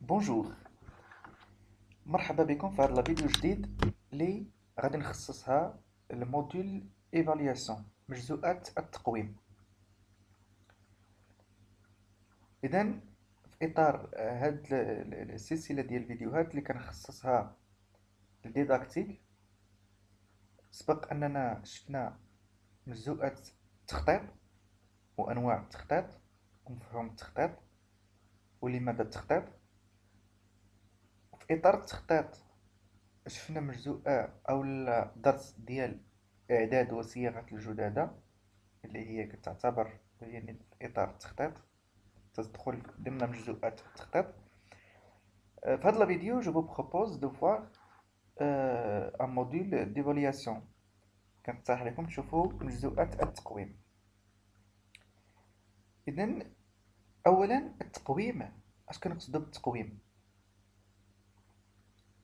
بونجور، مرحبا بكم في هذا الفيديو جديد اللي غادي نخصصها الموديول ايفالياسيون مجزوءات التقويم. اذا في اطار هاد السلسله ديال الفيديوهات اللي كنخصصها للديداكتيك، سبق اننا شفنا مجزوءات التخطيط وانواع التخطيط ومفهوم التخطيط ولماذا التخطيط. في اطار التخطيط شفنا مجزوءة أو درس ديال إعداد وصياغة الجدادة اللي هي كتعتبر يعني في إطار التخطيط، تدخل ضمن مجزوءات التخطيط. في هذا الفيديو جو vous propose de voir un module d'évaluation. كنقترح لكم تشوفوا مجزوءات التقويم. إذن أولا التقويم، اش كنقصدو بالتقويم؟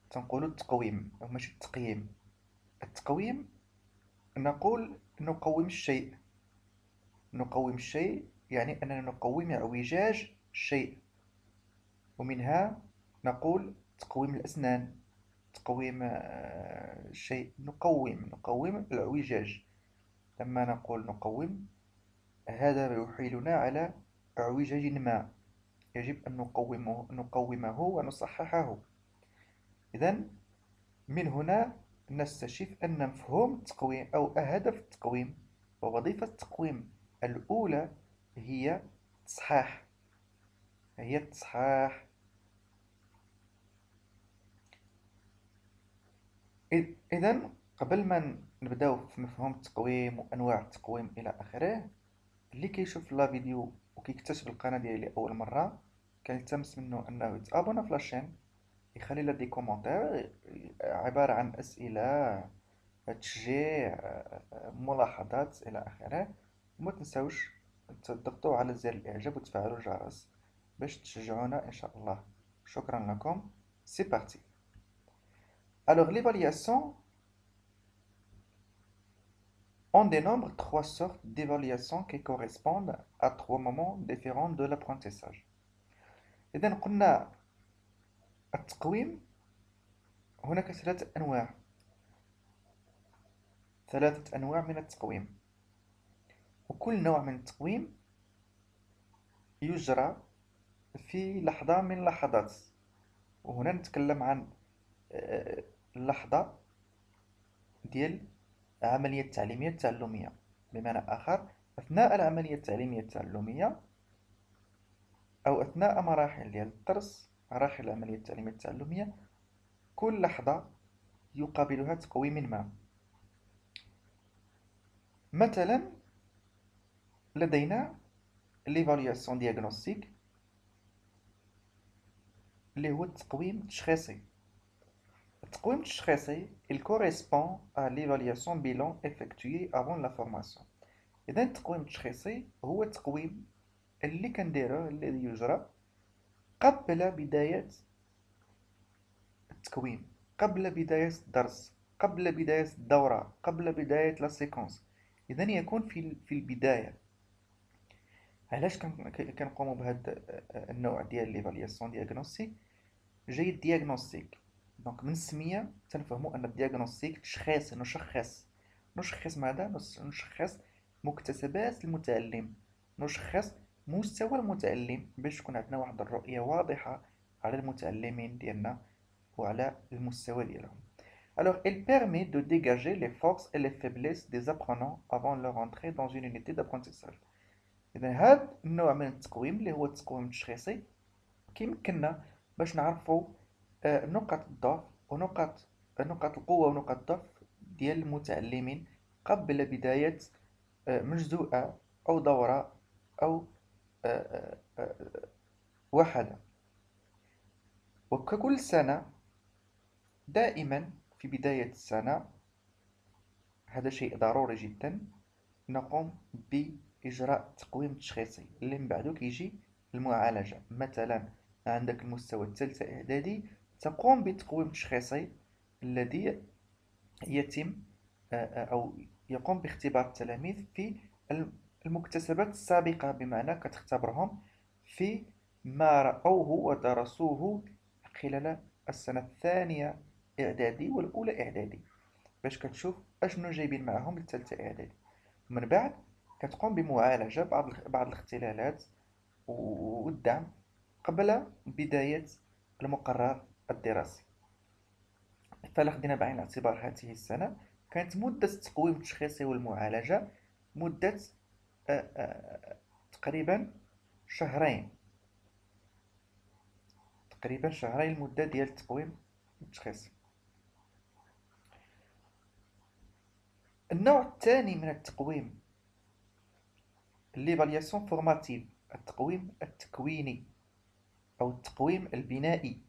تنقولو التقويم أو ماشي التقييم. التقويم نقول نقوم الشيء، نقوم الشيء يعني أننا نقوم اعوجاج الشيء، ومنها نقول تقويم الأسنان، تقويم الشيء، نقوم الاعوجاج. لما نقول نقوم، هذا يحيلنا على اعوجاج ما يجب أن نقومه ونصححه. إذن من هنا نستشف أن مفهوم التقويم أو هدف التقويم ووظيفة التقويم الأولى هي التصحاح، هي التصحاح. إذن قبل ما نبداو في مفهوم التقويم وأنواع التقويم إلى آخره، اللي كيشوف لا فيديو وكيكتشف القناة ديالي أول مرة كنلتمس منه أنه يتابونا في لاشين، يخلي لنا دي كومونتير عبارة عن أسئلة، تشجيع، ملاحظات إلى آخره. وما تنساوش تضغطوا على زر الإعجاب وتفعلوا الجرس باش تشجعونا إن شاء الله. شكرا لكم. سي بارتي. Alors l'évaluation, on dénombre trois sortes d'évaluation qui correspondent à trois moments différents de l'apprentissage. إذا قلنا التقويم هناك ثلاثة أنواع من التقويم، وكل نوع من التقويم يجرى في لحظة من اللحظات. وهنا نتكلم عن اللحظة ديال العملية التعليمية التعلمية، بمعنى آخر أثناء العملية التعليمية التعلمية أو أثناء مراحل ديال الدرس، مراحل العملية التعليمية التعلمية، كل لحظة يقابلها تقويم ما. مثلا لدينا l'évaluation diagnostique اللي هو التقويم التشخيصي. التقويم التشخيصي il correspond à l'évaluation bilan effectuée avant la formation. إذا التقويم التشخيصي هو التقويم اللي كنديروه، الذي يجرى قبل بداية التكوين، قبل بداية الدرس، قبل بداية الدورة، قبل بداية لا سيكونس. إذا يكون في البداية. علاش كنقوموا بهذا النوع ديال ليفالياسيون دياغنوستيك؟ جاي الدياغنوستيك دونك من السمية تنفهموا أن الدياغنوستيك تشخيص، نشخص ماذا؟ نشخص مكتسبات المتعلم، نشخص مستوى المتعلم باش تكون عندنا واحد الرؤية واضحة على المتعلمين ديالنا وعلى المستوى ديالهم. Alors, elle permet de dégager les forces et les faiblesses des apprenants avant leur entrée dans une unité d'apprentissage. إذا هذا النوع من التقويم اللي هو التقويم التشخيصي كيمكننا باش نعرفوا نقط الضعف نقاط القوة ونقاط الضعف ديال المتعلمين قبل بداية مجزوءة أو دورة أو وحدة. وككل سنة دائما في بداية السنة، هذا شيء ضروري جدا، نقوم بإجراء تقويم تشخيصي اللي من بعده كيجي المعالجة. مثلا عندك المستوى الثالثة إعدادي، تقوم بتقويم تشخيصي الذي يتم أو يقوم باختبار التلاميذ في المكتسبات السابقة، بمعنى كتختبرهم في ما رأوه ودرسوه خلال السنة الثانية إعدادي والأولى إعدادي، باش كتشوف أشنو جايبين معاهم للثالثة إعدادي. من بعد كتقوم بمعالجة بعض الاختلالات والدعم قبل بداية المقرر الدراسي. فإلا خدينا بعين الاعتبار هذه السنة، كانت مدة التقويم التشخيصي والمعالجة مدة تقريبا شهرين. المدة ديال التقويم التشخيصي. النوع الثاني من التقويم ليفالياسيون فورماتيف، التقويم التكويني أو التقويم البنائي،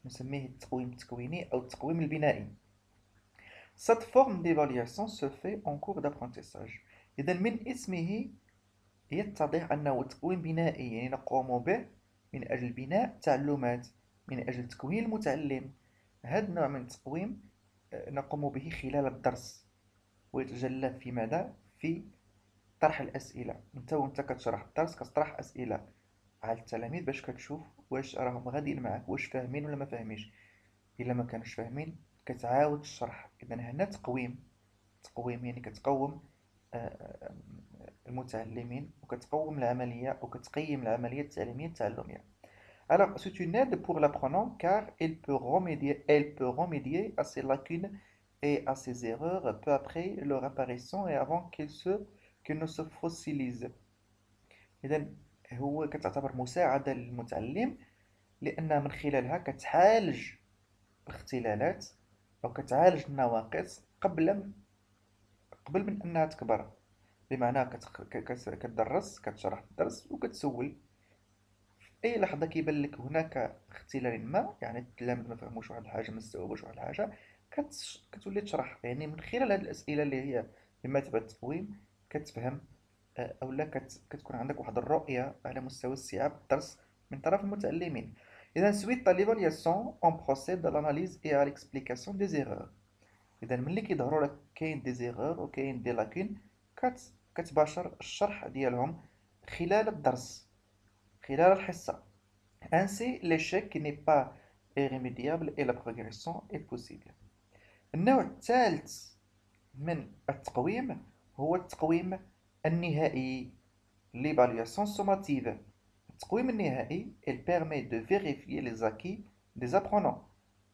نسميه التقويم التكويني أو التقويم البنائي. Cette forme d'évaluation se fait en cours d'apprentissage. إذا من اسمه يتضح أنه تقويم بنائي، يعني نقوم به من أجل بناء تعلمات، من أجل تكوين المتعلم. هذا النوع من التقويم نقوم به خلال الدرس، ويتجلى في ماذا؟ في طرح الأسئلة. وانت كتشرح الدرس كتطرح أسئلة على التلاميذ باش كتشوف واش راهم غاديين معاك، واش فاهمين ولا ما فاهمينش. إلا ما كانوش فاهمين كتعاود الشرح. إذا هنا تقويم يعني كتقوم المتعلمين، وكتقوم العملية وكتقيم العملية التعليمية التعلمية. Alors, c'est une aide pour l'apprenant car elle peut remédier à ses lacunes et à ses erreurs peu après leur apparition et avant qu'elles ne se fossilisent. إذا هو كتعتبر مساعدة للمتعلم، لأن من خلالها كتعالج الاختلالات أو كتعالج النواقص قبل من أنها تكبر. بمعنى كتشرح الدرس وكتسول في أي لحظة كيبان لك هناك اختلال ما، يعني التلاميذ ما فهموش واحد الحاجة، ما استوعبوش واحد الحاجة، كتولي تشرح. يعني من خلال هذه الأسئلة اللي هي بمثابة التقويم كتفهم، أو لا كتكون عندك واحد الرؤية على مستوى استيعاب الدرس من طرف المتعلمين. إذا suite à l'évaluation on procède à l'analyse et à l'explication des erreurs. إذا ملي كيظهروا لك كاين دي زيغور وكاين دي لاكين، كتباشر الشرح ديالهم خلال الدرس، خلال الحصة. Ainsi l'échec n'est pas irrémédiable et la progression est possible. النوع الثالث من التقويم هو التقويم النهائي، l'évaluation sommative. التقويم النهائي il permet de vérifier les acquis des apprenants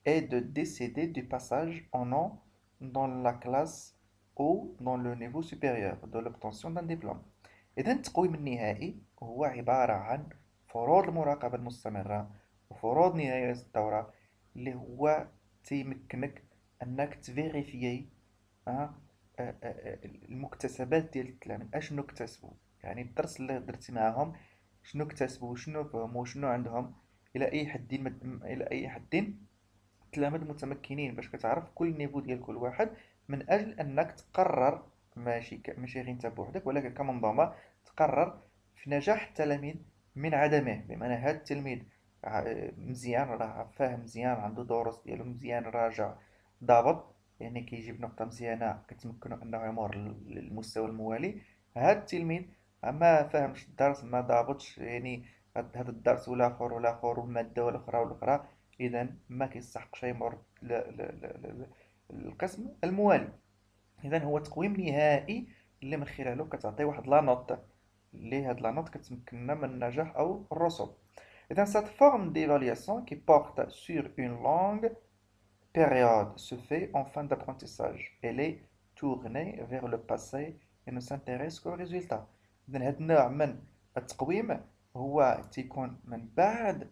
et de décider du passage en an dans la classe ou dans le niveau supérieur de l'obtention d'un diplôme. إذا التقويم النهائي هو عبارة عن فروض المراقبة المستمرة وفروض نهاية الدورة، اللي هو تيمكنك أنك تفيريفيي المكتسبات ديال التلاميذ، أشنو اكتسبوا، يعني الدرس اللي درتي معاهم شنو اكتسبوا، شنو فهموا، شنو عندهم. إلى أي حد التلاميذ متمكنين، باش كتعرف كل نيفو ديال كل واحد، من أجل أنك تقرر، ماشي غير انت بوحدك ولكن كمنظومة تقرر في نجاح التلاميذ من عدمه. بمعنى هذا التلميذ مزيان، راه فاهم مزيان، عنده دروس ديالو مزيان، راجع ضابط، يعني كيجيب نقطة مزيانة كتمكنو أنه يمر للمستوى الموالي. هذا التلميذ ما فاهمش الدرس، ما ضابطش، يعني هذا الدرس والآخر والآخر والمادة والأخرى والأخرى، إذا ما كيستحقش يمر للقسم الموالي. إذا هو تقويم نهائي اللي من خلاله كتعطي واحد لا نوت، اللي هاد لا نوت كتمكننا من النجاح أو الرسوب. إذا cette forme d'évaluation qui porte sur une longue période se fait en fin d'apprentissage. Elle est tournée vers le passé et ne s'intéresse qu'aux résultats. إذا هاد النوع من التقويم هو تيكون من بعد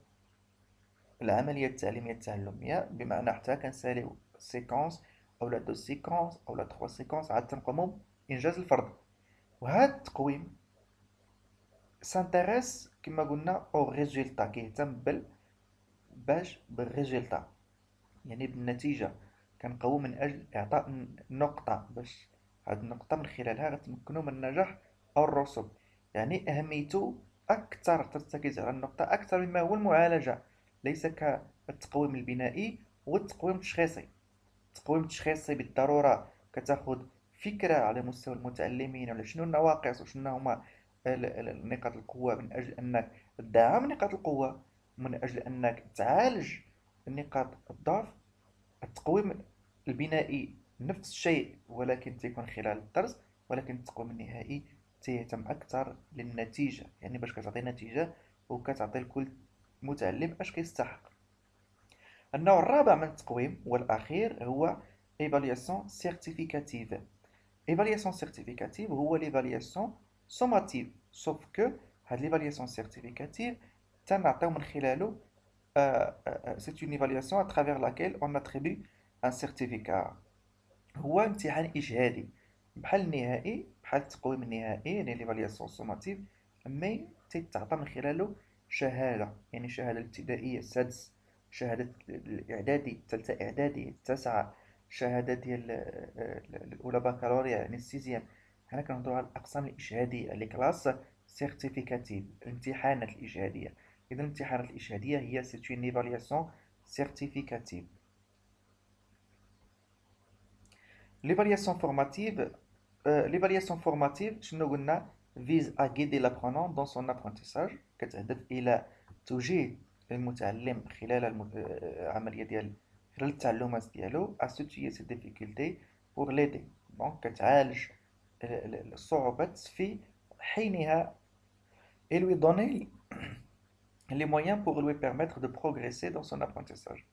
العملية التعليمية التعلمية، بمعنى حتى كنساليو سيكونس أو لا دو سيكونس أو لا تخوا سيكونس عاد تنقومو بإنجاز الفرض. وهذا التقويم سانتيريس كما قلنا أو ريزولتا، كيهتم بالريزولتا، يعني بالنتيجة. كنقوم من أجل إعطاء نقطة، باش هاد النقطة من خلالها غتمكنو من النجاح أو الرسوب. يعني أهميته أكثر، ترتكز على النقطة أكثر مما هو المعالجة، ليس كالتقويم البنائي والتقويم التشخيصي. التقويم التشخيصي بالضرورة كتاخد فكرة على مستوى المتعلمين على شنو النواقص وشنو هما نقاط القوة، من أجل أنك تدعم نقاط القوة، ومن أجل أنك تعالج نقاط الضعف. التقويم البنائي نفس الشيء ولكن تكون خلال الدرس، ولكن التقويم النهائي تيهتم أكثر للنتيجة، يعني باش كتعطي نتيجة وكتعطي لكل متعلم اش كيستحق. النوع الرابع من التقويم والأخير هو Évaluation certificative. Évaluation certificative هو l'évaluation sommative، sauf que هاد l'évaluation certificative تنعطيو من خلالو c'est une évaluation à travers laquelle on attribue un certificat. هو امتحان إجهادي بحال النهائي، بحال التقويم النهائي يعني l'évaluation sommative، مي تتعطى من خلالو شهادة، يعني شهادة الابتدائية السادس، شهادة الإعدادي الثالثة إعدادي التاسعة، شهادة ديال الأولى بكالوريا يعني السيزيام. هنا كنهضرو على الأقسام الإجهادية لي كلاس سيرتيفيكاتيف، الامتحانات الإجهادية. إذا الامتحانات الإجهادية هي c'est une évaluation certificative. L'évaluation formative شنو قلنا vise à guider l'apprenant dans son apprentissage، كتهدف إلى توجيه المتعلم خلال العملية ديال خلال التعلمات ديالو à situer ses difficultés pour l'aider. دونك كتعالج الصعوبات في حينها et lui donner les moyens pour lui permettre de progresser dans son apprentissage.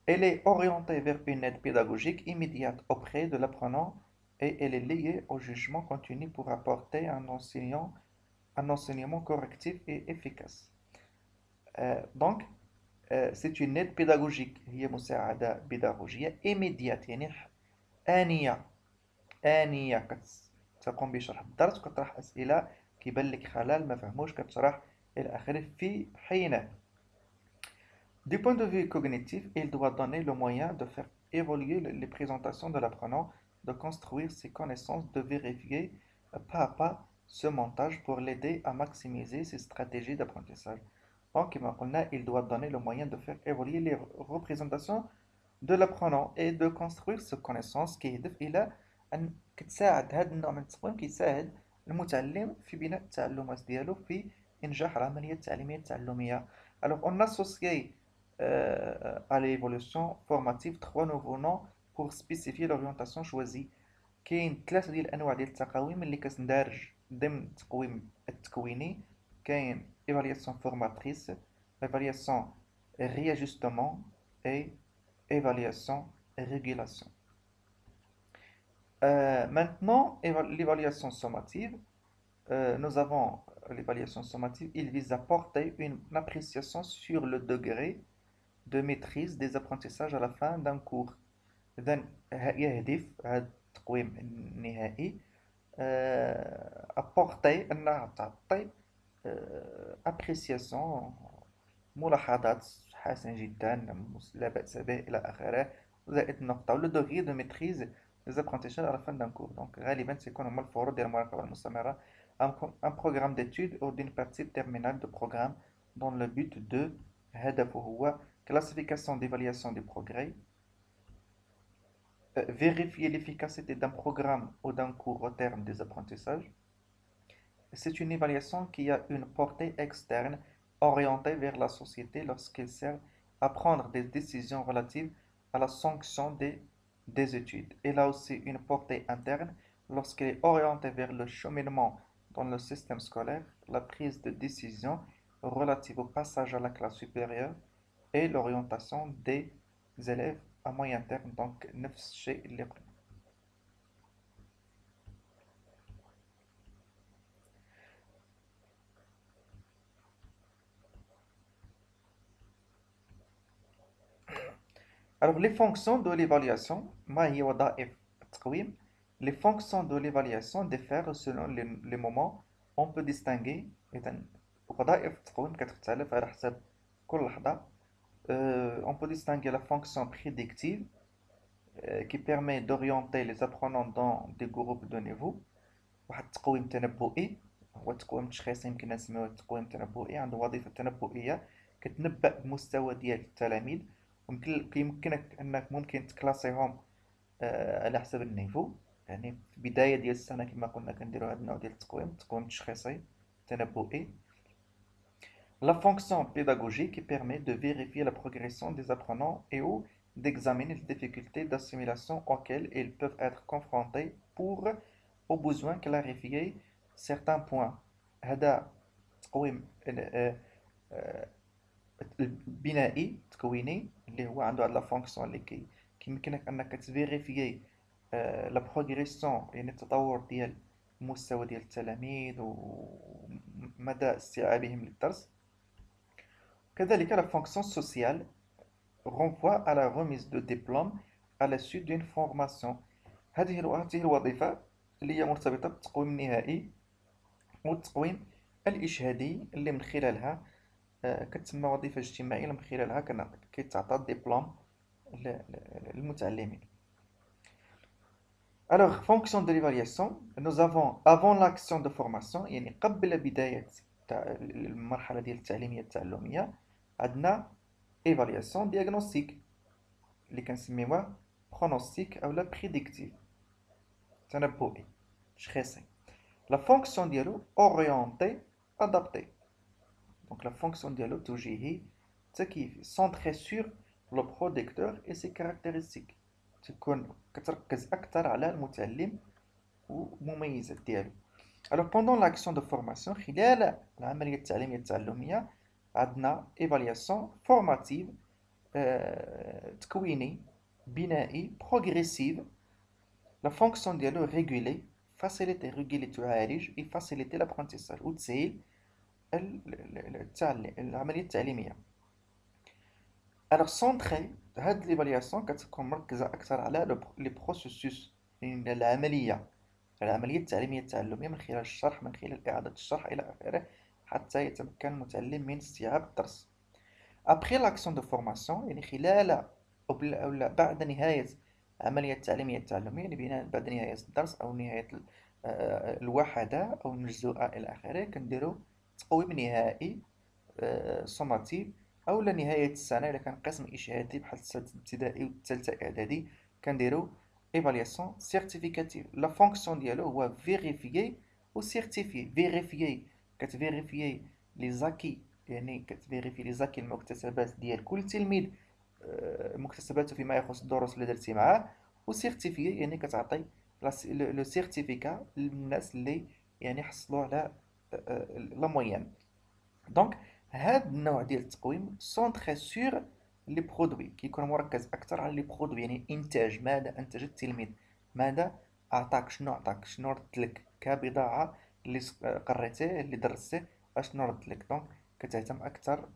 Elle est orientée vers une aide pédagogique immédiate auprès de l'apprenant et elle est liée au jugement continu pour apporter un enseignement correctif et efficace. Donc, c'est une aide pédagogique هي مساعدة بيداغوجية immédiate يعني آنية كتقوم بشرح الدرس وكتطرح أسئلة كيبان لك خلل ما فهموش كتشرح إلى آخره في حينه. Du point de vue cognitif, il doit donner le moyen de faire évoluer les présentations de l'apprenant, de construire ses connaissances, de vérifier pas à pas ce montage pour l'aider à maximiser ses stratégies d'apprentissage. Donc, il doit donner le moyen de faire évoluer les représentations de l'apprenant et de construire ses connaissances كيهدف إلى أن كتساعد هذا النوع من التقويم كيساعد المتعلم في بناء التعلمات ديالو في إنجاح العملية التعليمية التعلمية. Alors, on associe à l'évolution formative trois nouveaux noms pour spécifier l'orientation choisie. كاين ثلاثة ديال الأنواع ديال التقاويم اللي كتندرج ضمن التقويم التكويني. كاين évaluation formatrice، évaluation réajustement et évaluation régulation. Maintenant, l'évaluation sommative. Nous avons l'évaluation sommative, il vise à porter une appréciation sur le degré de maîtrise des apprentissages à la fin d'un cours. إذن يهدف هذا التقويم النهائي apporter أنها تعطي appréciation، ملاحظات حسن جدا لا بأس به إلى آخره، زائد النقطة و le degré de maîtrise des apprentissages à la fin d'un cours. Donc غالبا تكون هما الفروض ديال المراقبة المستمرة un programme d'études ou d'une partie terminale de programme dans le but de هدفه هو classification d'évaluation des progrès، vérifier l'efficacité d'un programme ou d'un cours au terme des apprentissages. C'est une évaluation qui a une portée externe orientée vers la société lorsqu'elle sert à prendre des décisions relatives à la sanction des études. Elle a aussi une portée interne lorsqu'elle est orientée vers le cheminement dans le système scolaire, la prise de décision relative au passage à la classe supérieure et l'orientation des élèves à moyen terme. Donc, نفس الشيء اللي قلنا. Alors, les fonctions de l'évaluation, ما هي وظائف التقويم. Les fonctions de l'évaluation diffèrent selon les moments. On peut distinguer إذن وظائف التقويم كتختلف على حسب كل لحظة. On peut distinguer la fonction prédictive qui permet d'orienter les apprenants dans des groupes de niveau. واحد التقويم تنبؤي هو التقويم التشخيصي، يمكن نسميوه التقويم التنبؤي، عنده وظيفة تنبؤية كتنبأ بمستوى ديال التلاميذ، يمكنك انك ممكن تكلاسيهم على حسب النيفو. يعني في بداية ديال السنة كما قلنا كنديرو هاد النوع ديال التقويم، التقويم التشخيصي التنبؤي. La fonction pédagogique permet de vérifier la progression des apprenants et ou d'examiner les difficultés d'assimilation auxquelles ils peuvent être confrontés pour, au besoin, clarifier certains points. هذا تقويم البنائي التكويني اللي هو عنده هاد لا فونكسيون اللي كيمكنك انك تفيريفيي لا بروغريسيون، يعني التطور ديال المستوى ديال التلاميذ ومدى استيعابهم للدرس. كذلك la fonction sociale renvoie à la remise de diplôme à la suite d'une formation. هذه الوظيفة اللي هي مرتبطة بالتقويم النهائي والتقويم الإشهادي اللي من خلالها كتسمى وظيفة اجتماعية اللي من خلالها كيتعطى الدبلوم للمتعلمين. Alors, fonction de l'évaluation, nous avons avant l'action de formation، يعني قبل بداية المرحلة ديال التعليمية التعلمية، عندنا évaluation diagnostic اللي كنسميوها pronostic أو لا prédictive تنبؤي تشخيصي. La fonction ديالو orienté adapté. Donc la fonction ديالو توجيهي تكييفي centré sur le producteur et ses caractéristiques. تكون كتركز أكثر على المتعلم ومميزات ديالو. Alors pendant l'action de formation، خلال العملية التعليمية التعلمية، عندنا évaluation formative تكويني بنائي progressive. La fonction ديالو réguler faciliter réguler تعالج et faciliter l'apprentissage وتسهيل العملية التعليمية. Alors centré هاد l'évaluation كتكون مركزة أكثر على لي بروسيسوس، يعني العملية التعليمية التعلمية من خلال الشرح، من خلال إعادة الشرح إلى آخره، حتى يتمكن المتعلم من استيعاب الدرس. Après l'action de formation، يعني خلال أو بعد نهاية العملية التعليمية التعلمية، يعني بعد نهاية الدرس أو نهاية الوحدة أو المجزوءة إلى آخره، كنديرو تقويم نهائي سوماتيف. أو نهاية السنة إلا كان قسم إشهادي بحال السادس ابتدائي والثالثة إعدادي كنديرو إيفالياسيون سيرتيفيكاتيف. لا فونكسيون ديالو هو فيريفيي و سيرتيفيي. فيريفيي كتفيريفيي لي زاكي، يعني كتفيريفي لي زاكي المكتسبات ديال كل تلميذ، مكتسباته فيما يخص الدروس اللي درتي معاه. و سيرتيفيي يعني كتعطي لو سيرتيفيكا للناس اللي يعني حصلوا على لا مويان. دونك هاد النوع ديال التقويم سونطخي سور لي برودوي، كيكون مركز اكثر على لي برودوي، يعني انتاج، ماذا انتج التلميذ، ماذا اعطاك، شنو عطاك، شنو رد لك كبضاعه اللي قريتيه اللي درستيه اشنو رد لك. دونك كتهتم اكثر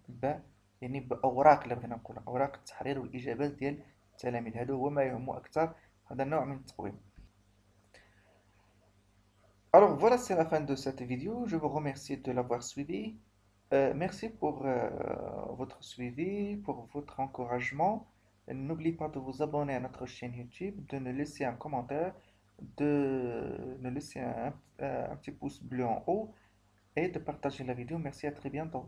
يعني باوراق، اللي بغينا نقول اوراق التحرير والاجابات ديال التلاميذ. هذا هو ما يهم اكثر، هذا النوع من التقويم. Alors voilà, c'est la fin de cette vidéo. Je vous remercie de l'avoir suivi. Merci pour votre suivi, pour votre encouragement. N'oubliez pas de vous abonner à notre chaîne YouTube, de nous laisser un commentaire, de nous laisser un petit pouce bleu en haut et de partager la vidéo. Merci, à très bientôt.